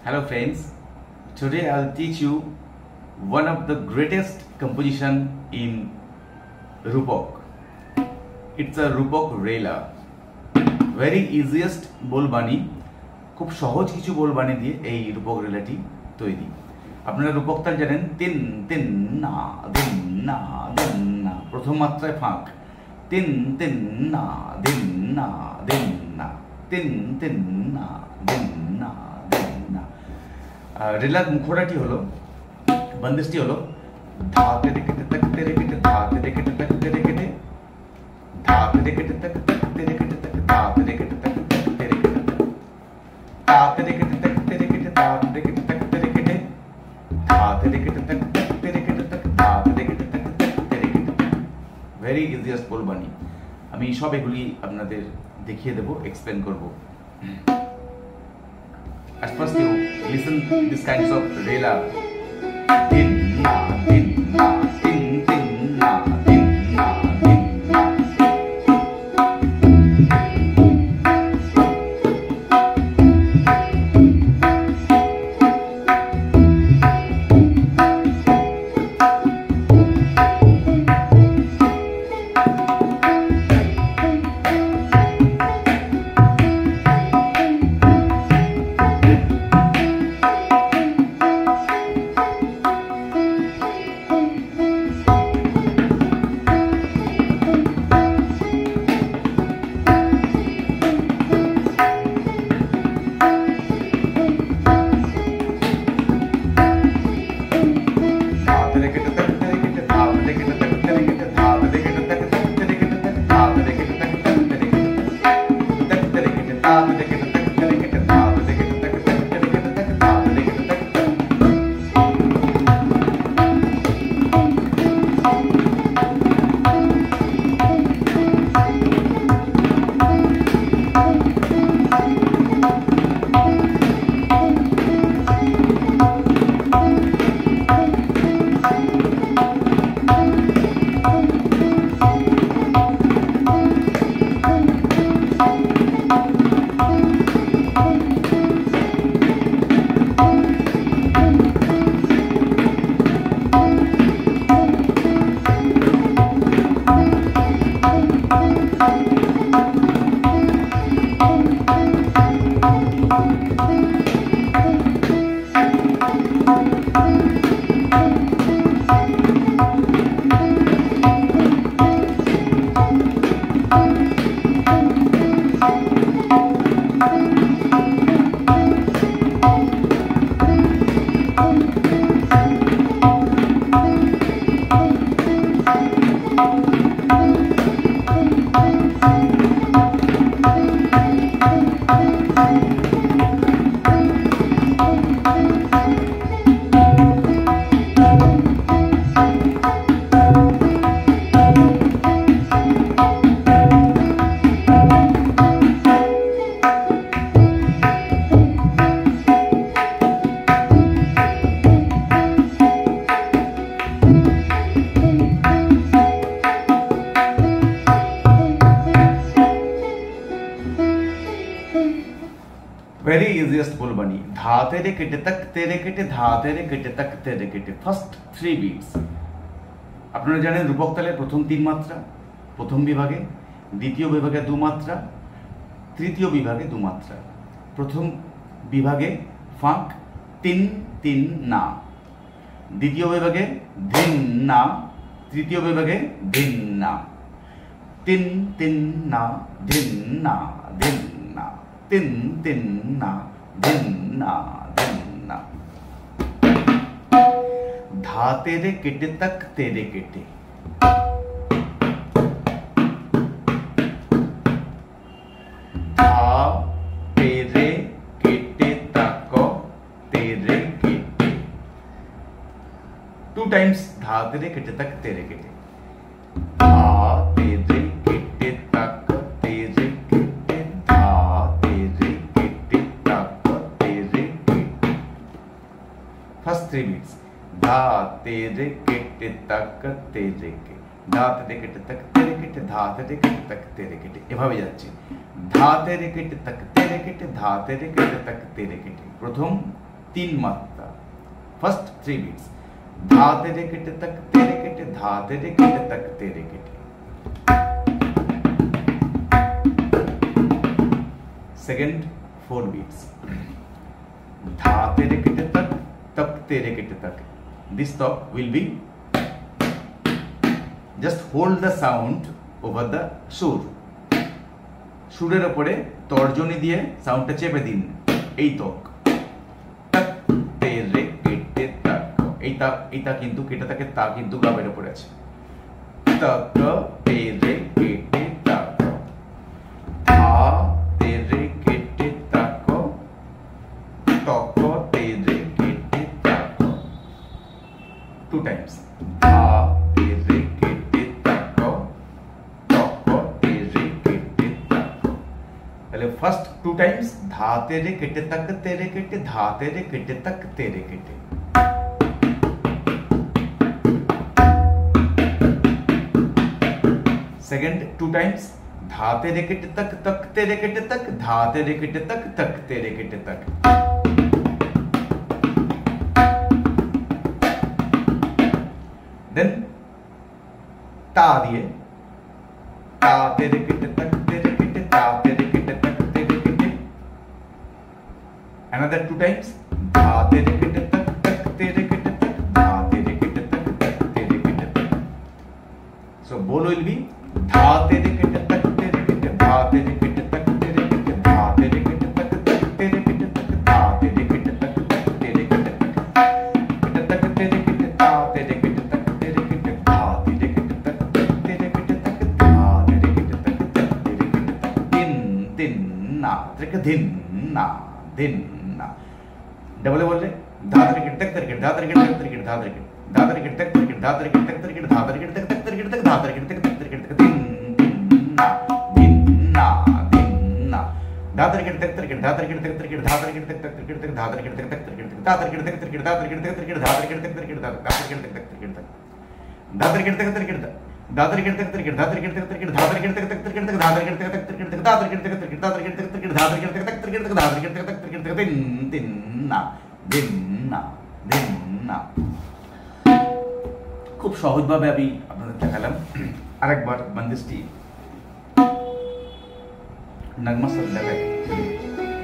Hello friends, today I'll teach you one of the greatest composition in Rupok. It's a Rupok Rela. Very easiest बोलबानी, खूब सहज किछु बोलबानी दिए এই Rupok Rela-টি তৈরি। আপনারা রূপক তাল জানেন, তিন তিন না দিন না দিন না, প্রথম মাত্রায় ফাঁক, তিন তিন না দিন না দিন না, তিন তিন না দিন না দিন না। রেলার মুখড়াটি হলো, বন্দিশটি হলো ধাতে রেকেটে তাকতে রেকেটে ধাতে রেকেটে তাকতে রেকেটে ধাতে রেকেটে তাকতে রেকেটে ধাতে রেকেটে তাকতে রেকেটে ধাতে রেকেটে তাকতে রেকেটে ধাতে রেকেটে তাকতে রেকেটে ধাতে রেকেটে তাকতে রেকেটে ধাতে রেকেটে তাকতে রেকেটে। Very easiest बोलबानी। আমি সব এগুলি আপনাদের দেখিয়ে দেব, এক্সপ্লেন করব। At first you listen these kinds of Rela. Din na din na din din na din na din na. Very easiest बोलबानी। धा तेरे केटे तक तेरे केटे धा तेरे केटे तक तेरे केटे। First 3 beats। আপনারা জানেন রূপক তালে প্রথম 3 মাত্রা, প্রথম বিভাগে, দ্বিতীয় বিভাগে 2 মাত্রা, তৃতীয় বিভাগে 2 মাত্রা। প্রথম বিভাগে ফাঁক, তিন তিন না, দ্বিতীয় বিভাগে ধিন না, তৃতীয় বিভাগে ধিন না, তিন তিন না ধিন না ধিন না, তিন তিন না ধিন না ধিন না। धा तेरे केटे तक तेरे केटे, धा तेरे केटे तक तेरे केटे। 2 times धा तेरे केटे तक तेरे केटे, धा तेरे केटे तक तेरे केटे, धा तेरे केटे तक तेरे केटे। First 3 beats। धा तेरे केटे तक तेरे के, धा तेरे केटे तक तेरे केटे, धा तेरे केटे तक तेरे केटे, এভাবে যাচ্ছে। धा तेरे केटे तक तेरे केटे, धा तेरे केटे तक तेरे केटे। প্রথম तीन मात्रा फर्स्ट 3 बीट्स धा तेरे केटे तक तेरे केटे धा तेरे केटे तक तेरे केटे सेकंड 4 बीट्स धा तेरे केटे तक तक तेरे केटे तक this talk will be just hold the sound over the sur সুরের উপরে তর্জনী দিয়ে সাউন্ডটা চেপে দিন এই তক তাক তেরে কেটে তাক এইটা কিন্তু কেটে থাকে তা কিন্তু গাবের উপরে আছে তাক তেরে কেটে তাক ধা তেরে কেটে তাক তক তেরে কেটে তাক 2 times ধা তেরে কেটে তাক তক তেরে কেটে তাক তাহলে ফার্স্ট 2 times धा तेरे केटे तक तेरे केटे धा तेरे केटे तक तेरे केटे सेकंड 2 times धा तेरे केटे तक तेरे केटे तक धा तेरे केटे तक तेरे केटे तक देन ता दिए ता तेरे केटे तक तेरे केटे ता तेरे केटे तक तेरे केटे another 2 times धा तेरे केटे तक तेरे केटे तक धा तेरे केटे तक तेरे केटे तक so बोल will be धा तेरे केटे तक तेरे केटे धा तेरे केटे तक तेरे केटे धा तेरे केटे तक तेरे केटे तक धा तेरे केटे तक तेरे केटे तक तेरे केटे ता तेरे केटे तक तेरे केटे धा तेरे केटे तक तेरे केटे तक धा तेरे केटे तक तेरे केटे तक दिन दिन ना त्रिक दिन ना डबल बोल रहे धा तेरे केटे तक तेरे केटे धा तेरे केटे तक तेरे केटे धा तेरे केटे तक तेरे केटे धा तेरे केटे तक तेरे केटे धा तेरे केटे तक तेरे केटे तक धा तेरे केटे तक तेरे केटे तक दिन ना धा तेरे केटे तक तेरे केटे धा तेरे केटे तक तेरे केटे धा तेरे केटे तक तेरे केटे तक धा तेरे केटे तक तेरे केटे तक धा तेरे केटे तक तेरे केटे धा तेरे केटे तक तेरे केटे धा तेरे केटे तक तेरे केटे धा तेरे केटे तक तेरे केटे तक धा तेरे केटे तक तेरे केटे धा तेरे केटे तक तेरे केटे धा तेरे केटे तक तेरे केटे धा तेरे केटे तक तेरे केटे धा तेरे केटे तक तेरे केटे धा तेरे केटे तक तेरे केटे धा तेरे केटे तक तेरे केटे धा तेरे केटे तक तेरे केटे धा तेरे केटे तक तेरे केटे दिन না খুব সহজভাবে আমি আপনাদের দেখালাম আরেকবার বন্দিশটি নগমা সব দেখাই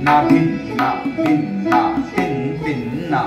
না দিন না তিন না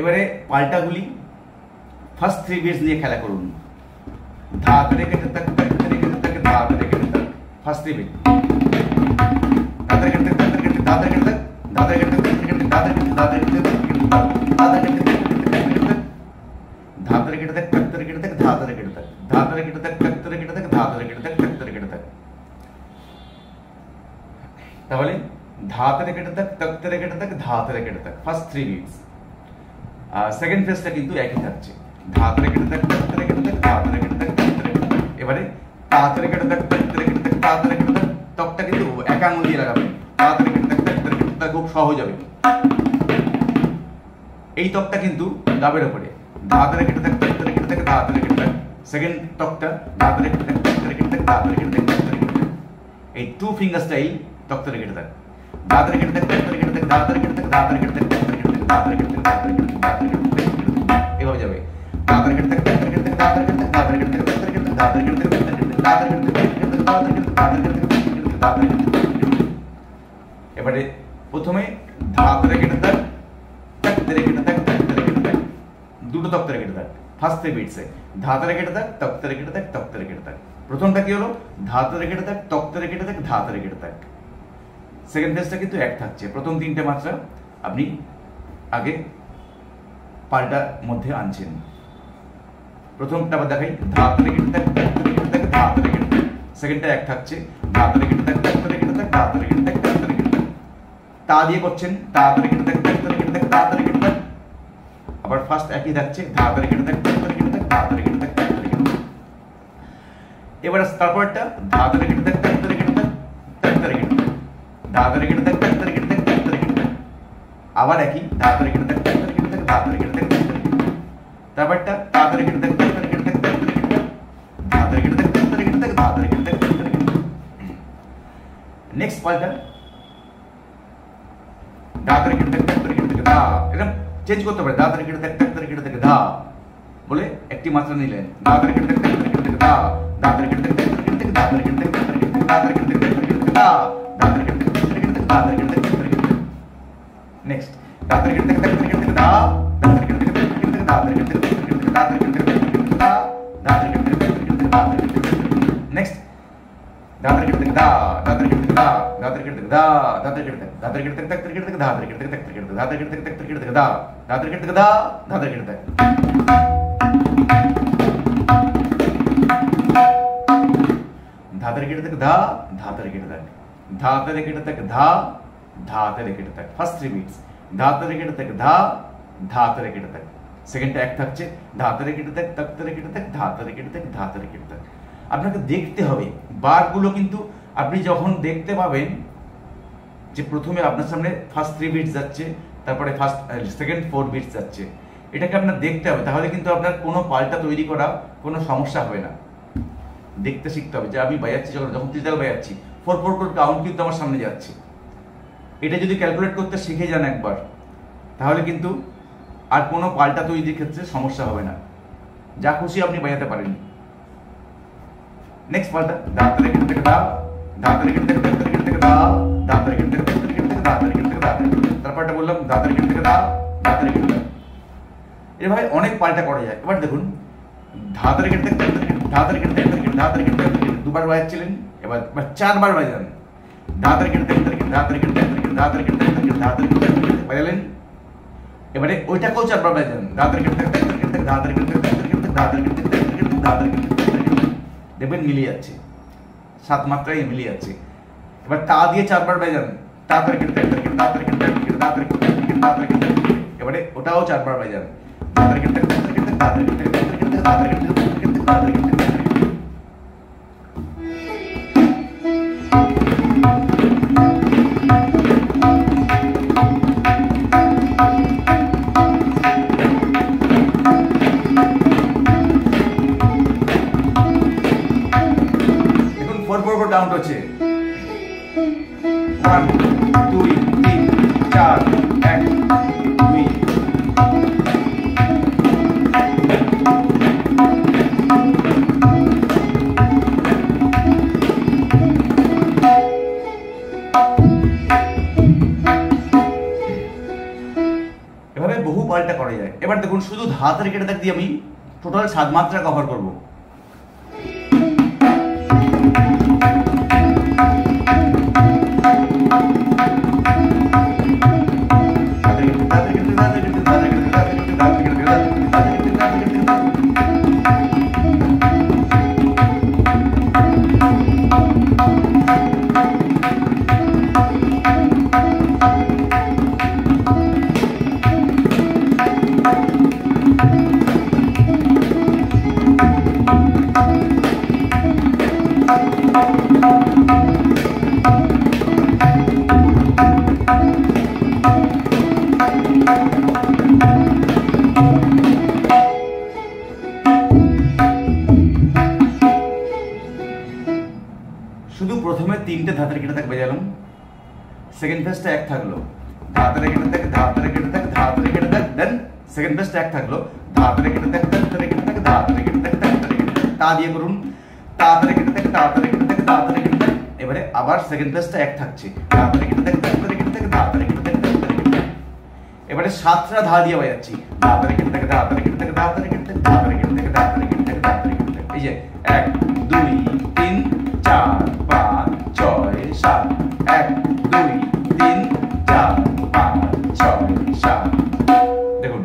এবারে পাল্টাগুলি ফার্স্ট 3 বিটস নিয়ে খেলা করুন धा तेरे केटे तक तेरे केटे तक धा तेरे केटे तक फर्स्ट 3 बीट धा तेरे केटे तक तेरे केटे धा तेरे केटे तक धा तेरे केटे तक तेरे केटे धा तेरे केटे धा तेरे केटे धा तेरे केटे धा तेरे केटे तक तेरे केटे तक धा तेरे केटे तक धा तेरे केटे तक तेरे केटे तक धा तेरे केटे तक तेरे केटे तक তাহলে धा तेरे केटे तक तेरे केटे तक धा तेरे केटे तक फर्स्ट 3 बीट्स সেকেন্ড ফেজটা কিন্তু একই থাকছে धा तेरे केटे तक तेरे केटे तक धा तेरे केटे तक तेरे केटे तक এবারে ता तेरे केटे तक तेरे केटे तक ता तेरे केटे तक তকটা কিন্তু এক আঙ্গুল দিয়ে লাগাবেন ता तेरे केटे तक तेरे केटे तक খুব সহজ হবে এই তকটা কিন্তু গাবের উপরে धा तेरे केटे तक तेरे केटे तक धा तेरे केटे तक সেকেন্ড তকটা धा तेरे केटे तक तेरे केटे तक धा तेरे केटे तक तेरे केटे तक এই টু ফিঙ্গার স্টাইল তক तेरे केटे तक धा तेरे केटे तक तेरे केटे तक धा तेरे केटे तक धा तेरे केटे तक तेरे केटे तक धा तेरे केटे तक धा तेरे केटे तक धा तेरे केटे तक এভাবে যাবে धा तेरे केटे तक तेरे केटे तक धा तेरे केटे तक धा तेरे केटे तक तेरे केटे तक धा तेरे केटे तक तेरे केटे तक धा तेरे केटे तक तेरे केटे तक धा तेरे केटे तक धा तेरे केटे तक धा तेरे केटे तक धा तेरे केटे तक এবারে প্রথমে ধা তারে কেটে থাক, তাক তারে কেটে থাক, তাক তারে কেটে থাক, দুটো তক তারে কেটে থাক। ফার্স্ট 3 বিটসে ধা তারে কেটে থাক, তক তারে কেটে থাক, তক তারে কেটে থাক। প্রথমটা কি হলো? ধা তারে কেটে থাক, তক তারে কেটে থাক, ধা তারে কেটে থাক। সেকেন্ড ফেজটা কিন্তু এক থাকছে। প্রথম 3টে মাত্রা আপনি আগে পাল্টা মধ্যে আনছেন। প্রথমটা আবার দেখাই, ধা তারে কেটে থাক, তক তারে কেটে থাক, ধা তারে কেটে থাক। সেকেন্ডটা এক থাকছে, ধা তারে কেটে থাক, তক তারে কেটে থাক, ধা তারে কেটে থাক, তক তারে কেটে থাক। তা দিয়ে করছেন, তা তারে কেটে থাক, তক তারে কেটে থাক, তা তারে কেটে থাক। আবার ফার্স্ট একই থাকছে, ধা তারে কেটে থাক, তক তারে কেটে থাক, ধা তারে কেটে থাক, তক তারে কেটে থাক। এবার তারপরটা ধা তারে কেটে থাক, তক তারে কেটে থাক, তক তারে কেটে থাক, ধা তারে কেটে থাক, তক তারে কেটে থাক, তক তারে কেটে থাক। আবার একই, ধা তারে কেটে থাক, তক তারে কেটে থাক, ধা তারে কেটে থাক, তক তারে কেটে থাক। তারপরটা তা তারে কেটে থাক, তক তারে কেটে থাক, তক তারে কেটে থাক, ধা তারে কেটে থাক, তক তারে কেটে থাক, ধা তারে কেটে থাক, তক তারে কেটে থাক। নেক্সট পাল্টা ধা তারে কেটে থাক, তক তারে কেটে থাক, ধা। এরকম চেঞ্জ করতে পারে, ধা তারে কেটে থাক, তক তারে কেটে থাক, ধা বলে একটি মাত্রা নিলেন। ধা তারে কেটে থাক, তক তারে কেটে থাক, ধা। ধা তারে কেটে থাক, তক তারে কেটে থাক, ধা তারে কেটে থাক, তক তারে কেটে থাক, ধা তারে কেটে থাক, তক তারে কেটে থাক, ধা। ধা তারে কেটে থাক, তক তারে কেটে থাক, ধা তারে কেটে থাক, তক তারে কেটে থাক। নেক্সট ধা তারে কেটে থাক, তক তারে কেটে থাক, ধা। ধা তারে কেটে থাক, তক তারে কেটে থাক, ধা তারে কেটে থাক, তক তারে কেটে থাক, ধা তারে কেটে থাক, তক তারে কেটে থাক, ধা। ধা তারে কেটে থাক, তক তারে কেটে থাক, ধা তারে কেটে থাক। নেক্সট ধা তারে কেটে থাক, ধা। ধা তারে কেটে থাক, ধা। ধা তারে কেটে থাক, ধা। ধা তারে কেটে থাক, ধা তারে কেটে থাক, তক তারে কেটে থাক, ধা তারে কেটে থাক, তক তারে কেটে থাক, ধা তারে কেটে থাক, তক তারে কেটে থাক, ধা। ধা তারে কেটে থাক, ধা। ধা তারে কেটে থাক। ধা তারে কেটে থাক, ধা। ধা তারে কেটে থাক, ধা তারে কেটে থাক, ধা। ধা তারে কেটে থাক। ফার্স্ট 3 বিটস ধা তারে কেটে থাক, ধা। ধা তারে কেটে থাক। সেকেন্ডটা এক থাকছে, ধা তারে কেটে থাক, তক তারে কেটে থাক, ধা তারে কেটে থাক, ধা তারে কেটে থাক। আপনাকে দেখতে হবে বারগুলো, কিন্তু আপনি যখন দেখতে পাবেন যে প্রথমে আপনার সামনে ফার্স্ট 3 বিটস যাচ্ছে, তারপরে সেকেন্ড 4 বিটস যাচ্ছে, এটাকে আপনার দেখতে হবে। তাহলে কিন্তু আপনার কোনো পাল্টা তৈরি করা কোনো সমস্যা হবে না। দেখতে শিখতে হবে যে আমি বাজাচ্ছি, যখন ত্রিতাল বাজাচ্ছি 4/4 করে কাউন্ট কিন্তু আমার সামনে যাচ্ছে। এটা যদি ক্যালকুলেট করতে শিখে যান একবার, তাহলে কিন্তু আর কোনো পাল্টা তৈরির ক্ষেত্রে সমস্যা হবে না, যা খুশি আপনি বাজাতে পারেন। নেক্সট পাল্টা ধা তারে কেটে থাক, ধা। ধা তারে কেটে থাক, তক তারে কেটে থাক, ধা। ধা তারে কেটে থাক, তক তারে কেটে থাক, ধা তারে কেটে থাক, ধা তারে কেটে থাক। তারপরটা বললাম ধা তারে কেটে থাক, ধা। ধা তারে কেটে থাক। এভাবে অনেক পাল্টা করা যায়। এবার দেখুন ধা তারে কেটে থাক, তক তারে কেটে থাক, ধা তারে কেটে থাক, ধা তারে কেটে থাক, দুবার বাজাচ্ছিলেন, এবার 4বার বাজান। ধা তারে কেটে থাক, ধা তারে কেটে থাক, ধা তারে কেটে থাক, ধা তারে কেটে থাক, বাজালেন। এবারে ওইটাকেও 4বার বাজান। ধা তারে কেটে থাক, ধা তারে কেটে থাক, ধা তারে কেটে থাক, ধা তারে কেটে থাক, দেখবেন মিলিয়ে যাচ্ছে, 7 মাত্রায় মিলিয়ে যাচ্ছে। এবার তা দিয়ে 4বার বাজান। তা তারে কেটে থাক, ধা তারে কেটে থাক, ধা তারে কেটে থাক, ধা তারে কেটে থাক। এবারে ওটাও 4বার বাজান। ধা তারে কেটে থাক, ধা তারে কেটে থাক, ধা তারে কেটে থাক, ধা তারে কেটে থাক, ধা তারে কেটে থাক। কাউন্ট হচ্ছে 1 2 3 4 1 2। এভাবে বহু পাল্টা করা যায়। এবার দেখুন শুধু ধা তারে কেটে থাক দিয়ে আমি টোটাল 7 মাত্রা কভার করব। শুধু প্রথমে 3টে ধা তারে কেটে থাক বাজালাম, সেকেন্ড ফেজটা এক থাকলো, ধা তারে কেটে থাক, ধা তারে কেটে থাক, ধা তারে কেটে থাক, দেন সেকেন্ড ফেজটা এক থাকলো, ধা তারে কেটে থাক, ধা তারে কেটে থাক, ধা তারে কেটে থাক, ধা তারে কেটে থাক। তা দিয়ে করুন, তা তারে কেটে থাক, ধা তারে কেটে থাক, ধা তারে কেটে থাক। এবারে আবার সেকেন্ড ফেজটা এক থাকছে, ধা তারে কেটে থাক, ধা তারে কেটে থাক, ধা তারে কেটে থাক, এবারে 7টা ধা দিয়ে বাজাচ্ছি, ধা ধরে কেটে থাকে, ধা ধরে কেটে থাকে, ধা ধরে কেটে থাকে, ধা ধরে কেটে থাকে, ধা ধরে কেটে থাকে, ধা ধরে কেটে থাকে। এই যে 1 2 3 4 5 6 7, 1 2 3 4 5 6 7। দেখুন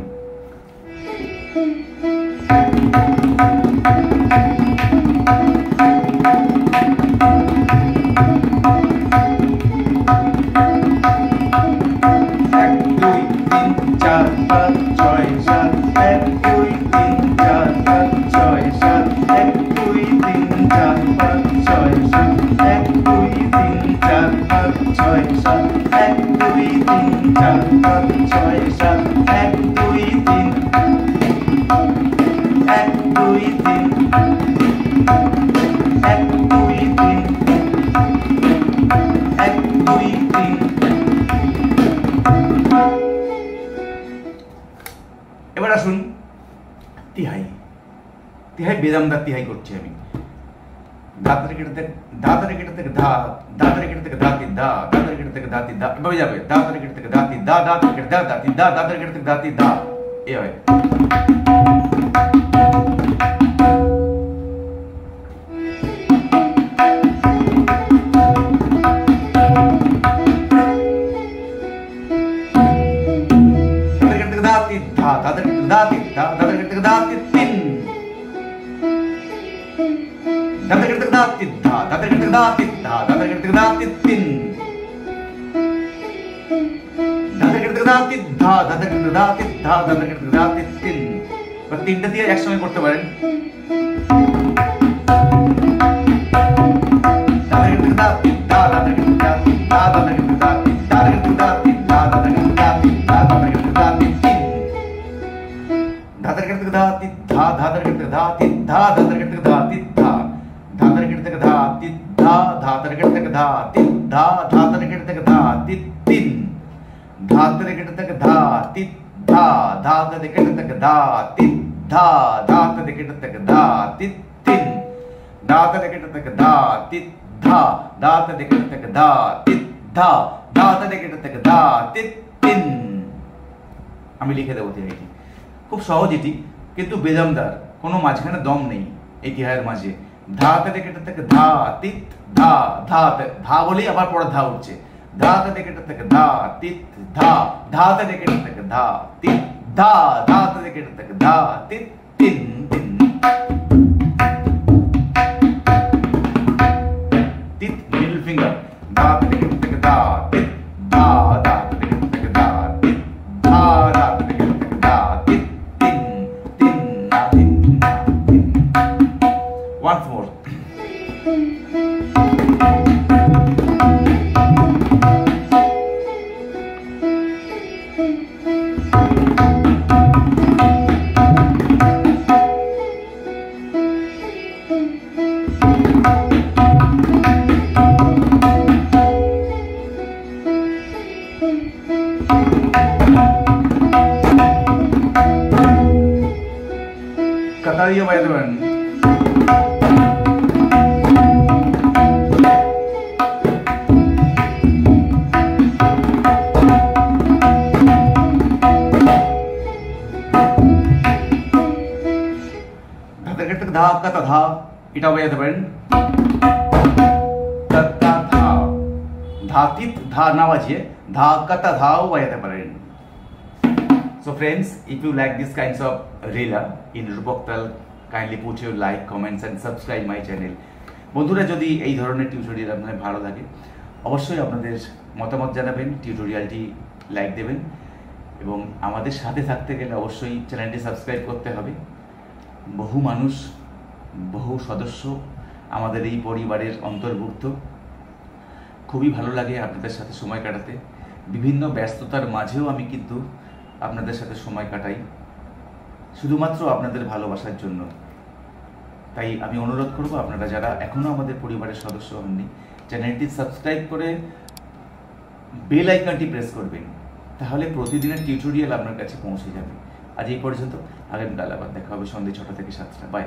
এবার আসুন তিহাই। তিহাই বেদামদার তিহাই করছি আমি। ধা ধরে কেটে থাকে, ধা ধরে কেটে থাকে, ধা ধা ধরে কেটে থাকে, ধা তি ধা ধা ধরে কেটে থাকে, ধা তি ধা। এভাবে যাবে, ধা ধরে কেটে থাকে, ধা তি ধা ধা ধরে কেটে ধা তি ধা ধা ধরে কেটে থাকে, ধা তি ধা। এই হয়। তিনটা দিয়ে একসঙ্গে করতে পারেন। আমি লিখে দেবো তিহাইটি, খুব সহজ এটি, কিন্তু বেদমদার, কোনো মাঝখানে দম নেই এই তিহাইয়ের মাঝে। ধা তে কেটে থাকে, ধা তিত ধা ধা, ধা বলেই আবার পরে ধা উঠছে। ধা তে কেটে থাকে, ধা তিত ধা ধা তে কেটে থাকে, ধা তিত ধা ধা তে কেটে থাকে, ধা তিত তিন তিন। তিত মিডল ফিঙ্গার, ধা তে কেটে থাকে, ধা তিত ধা ধা তে কেটে থাকে, ধা তিত ধা ধা তে কেটে থাকে, ধা তিত তিন তিন তিন তিন। Once more. Katariya Vaidyavan. ধা কাতা ধা, এটা বাজাতে পারেন। কাতা ধা, ধা তিত ধা না বাজিয়ে ধা কাতা ধাও বাজাতে পারেন। So friends, if you like this kinds of Rela in Rupok Tal, kindly put your like, comments and subscribe my channel. বন্ধুরা, যদি এই ধরনের টিউটোরিয়াল আপনাদের ভালো লাগে অবশ্যই আপনাদের মতামত জানাবেন, টিউটোরিয়ালটি লাইক দেবেন এবং আমাদের সাথে থাকতে গেলে অবশ্যই চ্যানেলটি সাবস্ক্রাইব করতে হবে। বহু মানুষ, বহু সদস্য আমাদের এই পরিবারের অন্তর্ভুক্ত। খুবই ভালো লাগে আপনাদের সাথে সময় কাটাতে। বিভিন্ন ব্যস্ততার মাঝেও আমি কিন্তু আপনাদের সাথে সময় কাটাই শুধুমাত্র আপনাদের ভালোবাসার জন্য। তাই আমি অনুরোধ করব, আপনারা যারা এখনও আমাদের পরিবারের সদস্য হননি, চ্যানেলটি সাবস্ক্রাইব করে বেল আইকনটি প্রেস করবেন, তাহলে প্রতিদিনের টিউটোরিয়াল আপনার কাছে পৌঁছে যাবে। আজ এই পর্যন্ত, আগামীকাল আবার দেখা হবে সন্ধ্যে 6টা থেকে 7টা। বাই।